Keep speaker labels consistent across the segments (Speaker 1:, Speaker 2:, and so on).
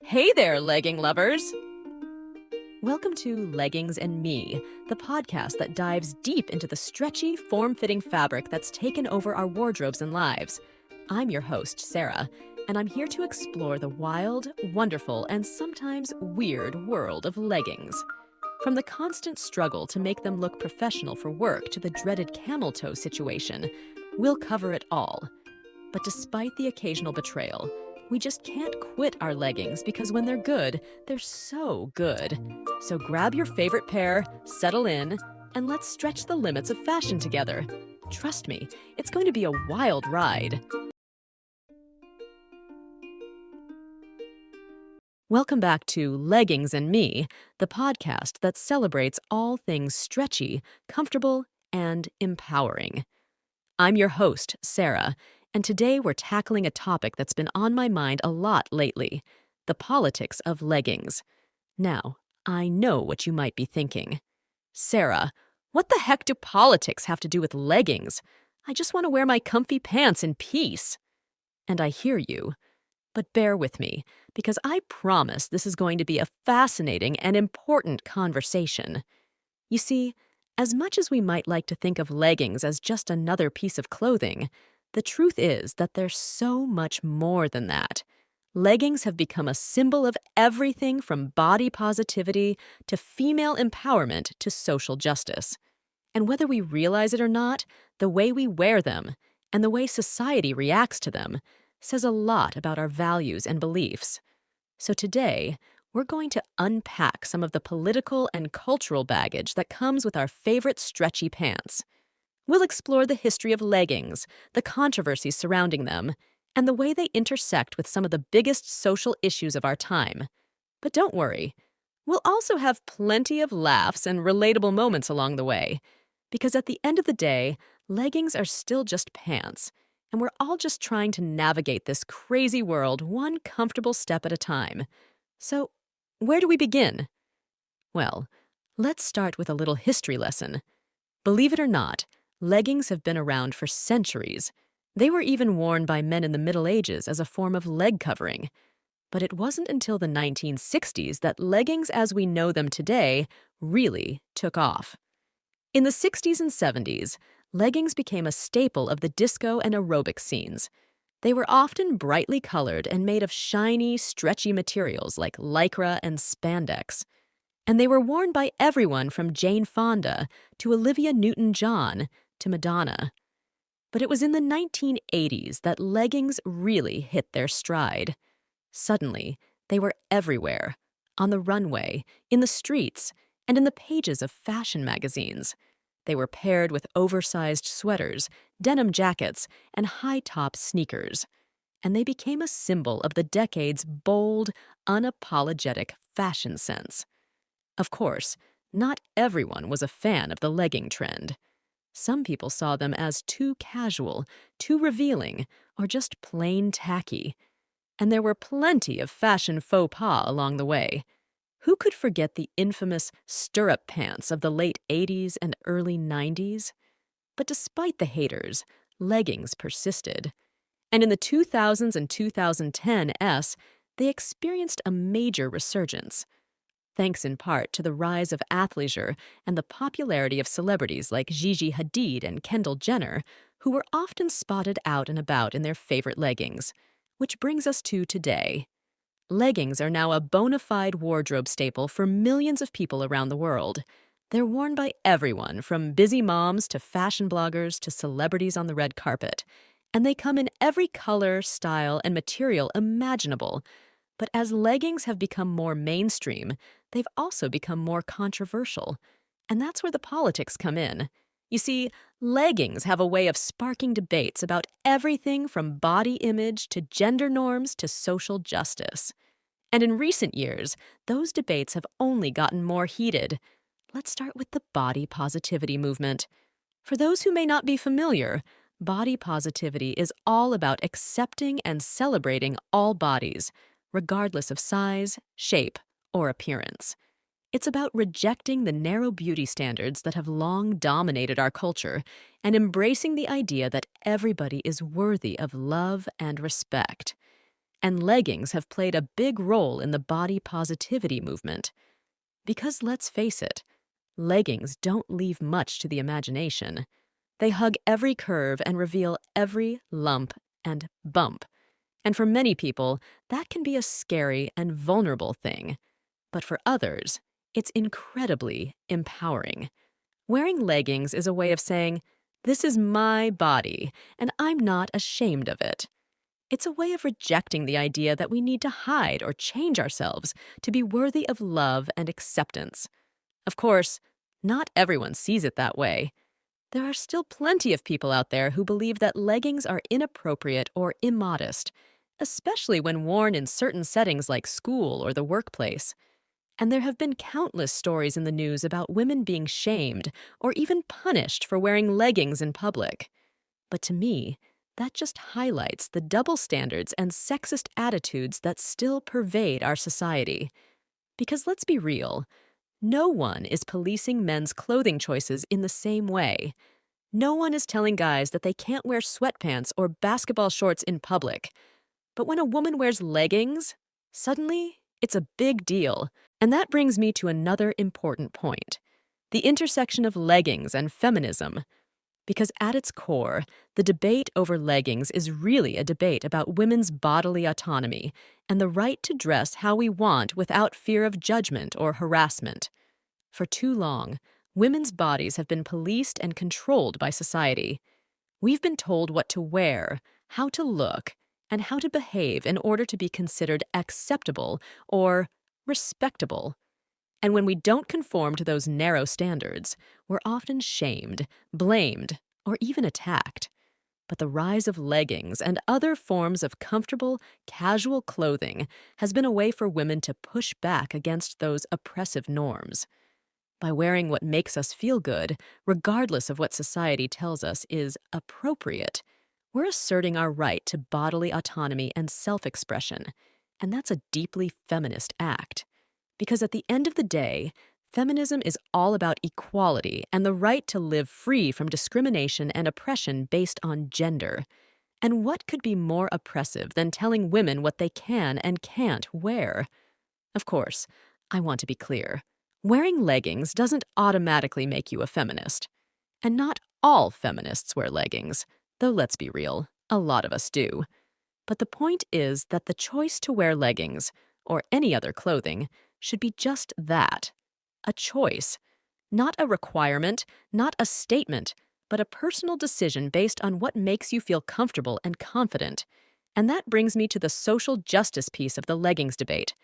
Speaker 1: Hey there, legging lovers! Welcome to Leggings and Me, the podcast that dives deep into the stretchy, form-fitting fabric that's taken over our wardrobes and lives. I'm your host, Sarah, and I'm here to explore the wild, wonderful, and sometimes weird world of leggings. From the constant struggle to make them look professional for work to the dreaded camel toe situation, we'll cover it all. But despite the occasional betrayal, we just can't quit our leggings because when they're good, they're so good. So grab your favorite pair, settle in, and let's stretch the limits of fashion together. Trust me, it's going to be a wild ride. Welcome back to Leggings and Me, the podcast that celebrates all things stretchy, comfortable, and empowering. I'm your host, Sarah, and today we're tackling a topic that's been on my mind a lot lately, the politics of leggings. Now, I know what you might be thinking. Sarah, what the heck do politics have to do with leggings? I just want to wear my comfy pants in peace. And I hear you. But bear with me, because I promise this is going to be a fascinating and important conversation. You see, as much as we might like to think of leggings as just another piece of clothing, the truth is that they're so much more than that. Leggings have become a symbol of everything from body positivity to female empowerment to social justice. And whether we realize it or not, the way we wear them and the way society reacts to them says a lot about our values and beliefs. So today, we're going to unpack some of the political and cultural baggage that comes with our favorite stretchy pants. We'll explore the history of leggings, the controversies surrounding them, and the way they intersect with some of the biggest social issues of our time. But don't worry, we'll also have plenty of laughs and relatable moments along the way, because at the end of the day, leggings are still just pants, and we're all just trying to navigate this crazy world one comfortable step at a time. So, where do we begin? Well, let's start with a little history lesson. Believe it or not, leggings have been around for centuries. They were even worn by men in the Middle Ages as a form of leg covering. But it wasn't until the 1960s that leggings as we know them today really took off. In the 60s and 70s, leggings became a staple of the disco and aerobic scenes. They were often brightly colored and made of shiny, stretchy materials like lycra and spandex. And they were worn by everyone from Jane Fonda to Olivia Newton-John to Madonna. But it was in the 1980s that leggings really hit their stride. Suddenly, they were everywhere, on the runway, in the streets, and in the pages of fashion magazines. They were paired with oversized sweaters, denim jackets, and high-top sneakers. And they became a symbol of the decade's bold, unapologetic fashion sense. Of course, not everyone was a fan of the legging trend. Some people saw them as too casual, too revealing, or just plain tacky. And there were plenty of fashion faux pas along the way. Who could forget the infamous stirrup pants of the late 80s and early 90s? But despite the haters, leggings persisted. And in the 2000s and 2010s, they experienced a major resurgence. Thanks in part to the rise of athleisure and the popularity of celebrities like Gigi Hadid and Kendall Jenner, who were often spotted out and about in their favorite leggings. Which brings us to today. Leggings are now a bona fide wardrobe staple for millions of people around the world. They're worn by everyone, from busy moms to fashion bloggers to celebrities on the red carpet. And they come in every color, style, and material imaginable. But as leggings have become more mainstream, they've also become more controversial. And that's where the politics come in. You see, leggings have a way of sparking debates about everything from body image to gender norms to social justice. And in recent years, those debates have only gotten more heated. Let's start with the body positivity movement. For those who may not be familiar, body positivity is all about accepting and celebrating all bodies, regardless of size, shape, or appearance. It's about rejecting the narrow beauty standards that have long dominated our culture and embracing the idea that everybody is worthy of love and respect. and leggings have played a big role in the body positivity movement. Because let's face it, leggings don't leave much to the imagination. They hug every curve and reveal every lump and bump. And for many people, that can be a scary and vulnerable thing. But for others, it's incredibly empowering. Wearing leggings is a way of saying, "This is my body, and I'm not ashamed of it." It's a way of rejecting the idea that we need to hide or change ourselves to be worthy of love and acceptance. Of course, not everyone sees it that way. There are still plenty of people out there who believe that leggings are inappropriate or immodest, especially when worn in certain settings like school or the workplace. And there have been countless stories in the news about women being shamed or even punished for wearing leggings in public. But to me, that just highlights the double standards and sexist attitudes that still pervade our society. Because let's be real, no one is policing men's clothing choices in the same way. No one is telling guys that they can't wear sweatpants or basketball shorts in public. But when a woman wears leggings, suddenly it's a big deal. And that brings me to another important point: the intersection of leggings and feminism. Because at its core, the debate over leggings is really a debate about women's bodily autonomy and the right to dress how we want without fear of judgment or harassment. For too long, women's bodies have been policed and controlled by society. We've been told what to wear, how to look, and how to behave in order to be considered acceptable or respectable. And when we don't conform to those narrow standards, we're often shamed, blamed, or even attacked. But the rise of leggings and other forms of comfortable, casual clothing has been a way for women to push back against those oppressive norms. By wearing what makes us feel good, regardless of what society tells us is appropriate, we're asserting our right to bodily autonomy and self-expression. And that's a deeply feminist act. Because at the end of the day, feminism is all about equality and the right to live free from discrimination and oppression based on gender. And what could be more oppressive than telling women what they can and can't wear? Of course, I want to be clear. Wearing leggings doesn't automatically make you a feminist. And not all feminists wear leggings, though let's be real, a lot of us do. But the point is that the choice to wear leggings, or any other clothing, should be just that: a choice. Not a requirement, not a statement, but a personal decision based on what makes you feel comfortable and confident. And that brings me to the social justice piece of the leggings debate.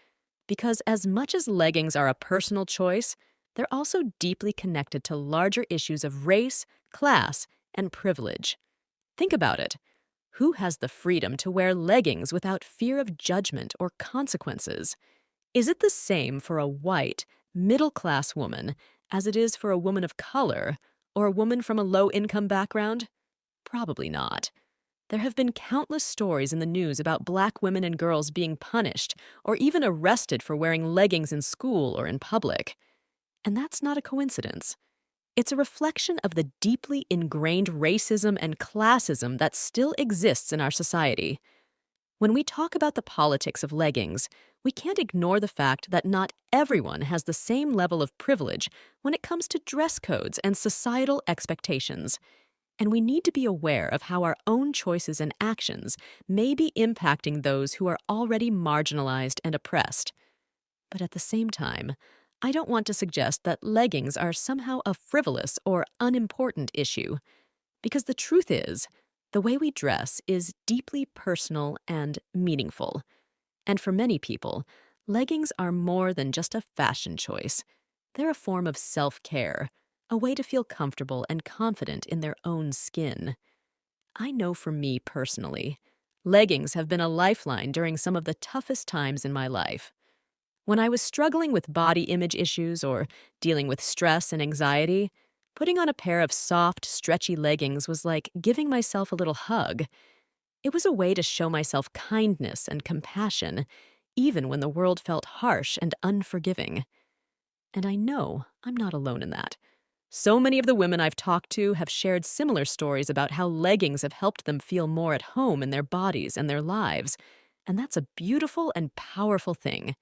Speaker 1: Because as much as leggings are a personal choice, they're also deeply connected to larger issues of race, class, and privilege. Think about it. Who has the freedom to wear leggings without fear of judgment or consequences? Is it the same for a white, middle-class woman as it is for a woman of color or a woman from a low-income background? Probably not. There have been countless stories in the news about Black women and girls being punished or even arrested for wearing leggings in school or in public. And that's not a coincidence. It's a reflection of the deeply ingrained racism and classism that still exists in our society. When we talk about the politics of leggings, we can't ignore the fact that not everyone has the same level of privilege when it comes to dress codes and societal expectations. And we need to be aware of how our own choices and actions may be impacting those who are already marginalized and oppressed. But at the same time, I don't want to suggest that leggings are somehow a frivolous or unimportant issue. Because the truth is, the way we dress is deeply personal and meaningful. And for many people, leggings are more than just a fashion choice. They're a form of self-care, a way to feel comfortable and confident in their own skin. I know for me personally, leggings have been a lifeline during some of the toughest times in my life. When I was struggling with body image issues or dealing with stress and anxiety, putting on a pair of soft, stretchy leggings was like giving myself a little hug. It was a way to show myself kindness and compassion, even when the world felt harsh and unforgiving. And I know I'm not alone in that. So many of the women I've talked to have shared similar stories about how leggings have helped them feel more at home in their bodies and their lives. And that's a beautiful and powerful thing.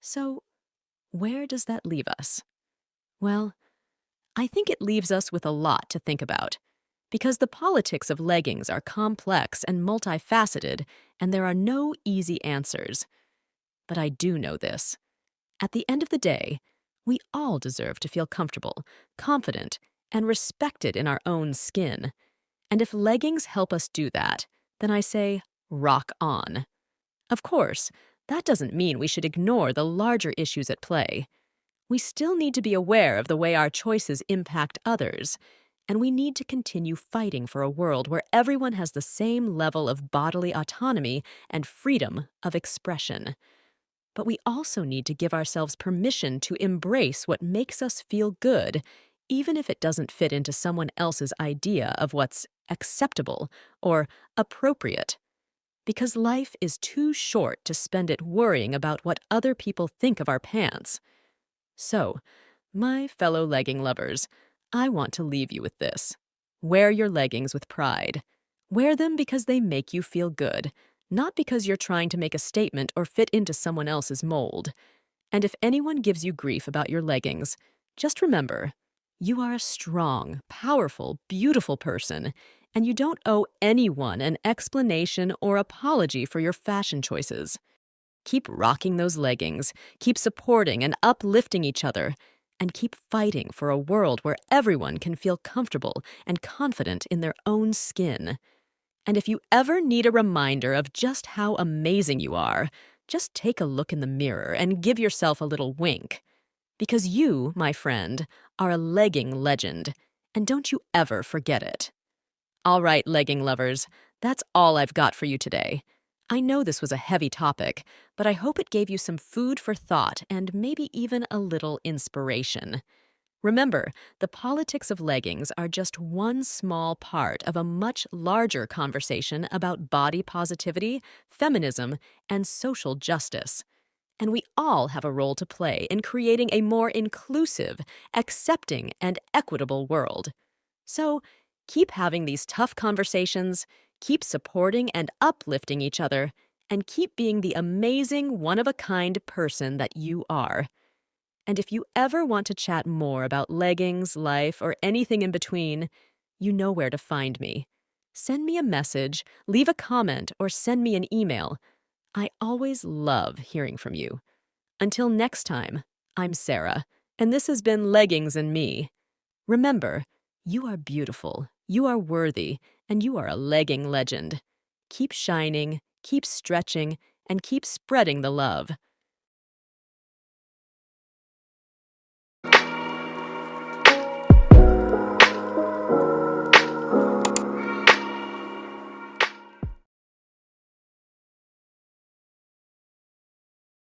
Speaker 1: So, where does that leave us? Well, I think it leaves us with a lot to think about. Because the politics of leggings are complex and multifaceted, and there are no easy answers. But I do know this. At the end of the day, we all deserve to feel comfortable, confident, and respected in our own skin. And if leggings help us do that, then I say, rock on. Of course, that doesn't mean we should ignore the larger issues at play. We still need to be aware of the way our choices impact others, and we need to continue fighting for a world where everyone has the same level of bodily autonomy and freedom of expression. But we also need to give ourselves permission to embrace what makes us feel good, even if it doesn't fit into someone else's idea of what's acceptable or appropriate. Because life is too short to spend it worrying about what other people think of our pants. So, my fellow legging lovers, I want to leave you with this. Wear your leggings with pride. Wear them because they make you feel good, not because you're trying to make a statement or fit into someone else's mold. And if anyone gives you grief about your leggings, just remember, you are a strong, powerful, beautiful person, and you don't owe anyone an explanation or apology for your fashion choices. Keep rocking those leggings, keep supporting and uplifting each other, and keep fighting for a world where everyone can feel comfortable and confident in their own skin. And if you ever need a reminder of just how amazing you are, just take a look in the mirror and give yourself a little wink. Because you, my friend, are a legging legend, and don't you ever forget it. All right, legging lovers, that's all I've got for you today. I know this was a heavy topic, but I hope it gave you some food for thought and maybe even a little inspiration. Remember, the politics of leggings are just one small part of a much larger conversation about body positivity, feminism, and social justice. And we all have a role to play in creating a more inclusive, accepting, and equitable world. So, keep having these tough conversations, keep supporting and uplifting each other, and keep being the amazing, one-of-a-kind person that you are. And if you ever want to chat more about leggings, life, or anything in between, you know where to find me. Send me a message, leave a comment, or send me an email. I always love hearing from you. Until next time, I'm Sarah, and this has been Leggings and Me. Remember, you are beautiful, you are worthy, and you are a legging legend. Keep shining, keep stretching, and keep spreading the love.